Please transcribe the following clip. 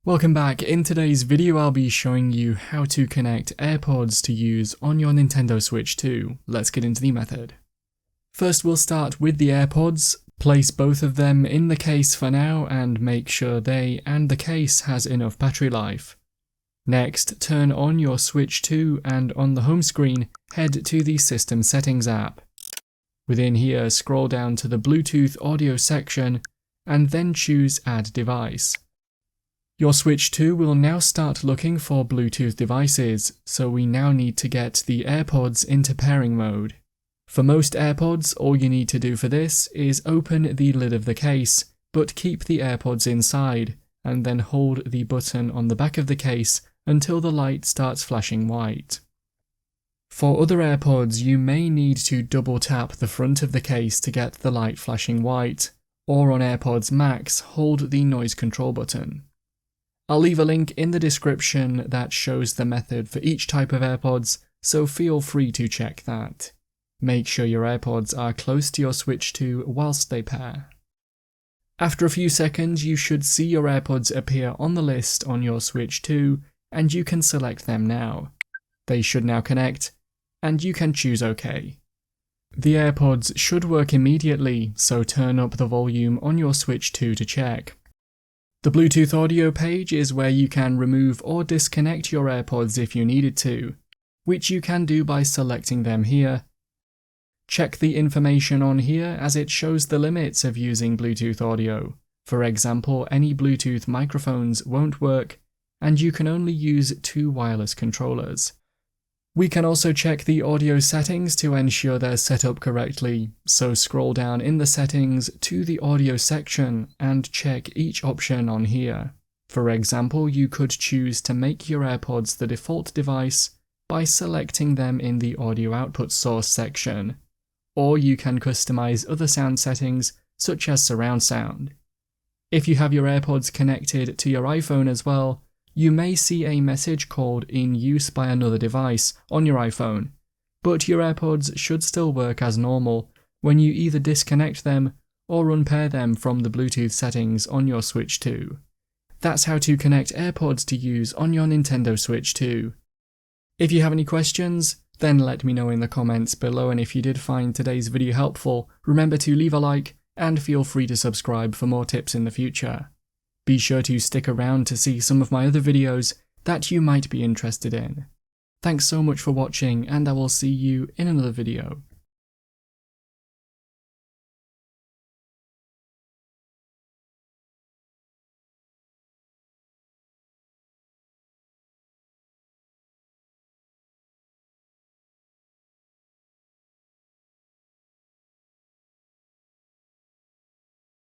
Welcome back. In today's video I'll be showing you how to connect AirPods to use on your Nintendo Switch 2. Let's get into the method. First we'll start with the AirPods. Place both of them in the case for now and make sure they and the case has enough battery life. Next, turn on your Switch 2 and on the home screen, head to the System Settings app. Within here, scroll down to the Bluetooth audio section and then choose Add Device. Your Switch 2 will now start looking for Bluetooth devices, so we now need to get the AirPods into pairing mode. For most AirPods, all you need to do for this is open the lid of the case, but keep the AirPods inside, and then hold the button on the back of the case until the light starts flashing white. For other AirPods, you may need to double tap the front of the case to get the light flashing white, or on AirPods Max, hold the noise control button. I'll leave a link in the description that shows the method for each type of AirPods, so feel free to check that. Make sure your AirPods are close to your Switch 2 whilst they pair. After a few seconds, you should see your AirPods appear on the list on your Switch 2, and you can select them now. They should now connect, and you can choose OK. The AirPods should work immediately, so turn up the volume on your Switch 2 to check. The Bluetooth audio page is where you can remove or disconnect your AirPods if you needed to, which you can do by selecting them here. Check the information on here as it shows the limits of using Bluetooth audio. For example, any Bluetooth microphones won't work, and you can only use 2 wireless controllers. We can also check the audio settings to ensure they're set up correctly, so scroll down in the settings to the audio section and check each option on here. For example, you could choose to make your AirPods the default device by selecting them in the audio output source section, or you can customize other sound settings such as surround sound. If you have your AirPods connected to your iPhone as well, you may see a message called "in use by another device" on your iPhone, but your AirPods should still work as normal when you either disconnect them or unpair them from the Bluetooth settings on your Switch 2. That's how to connect AirPods to use on your Nintendo Switch 2. If you have any questions, then let me know in the comments below, and if you did find today's video helpful, remember to leave a like and feel free to subscribe for more tips in the future. Be sure to stick around to see some of my other videos that you might be interested in. Thanks so much for watching, and I will see you in another video.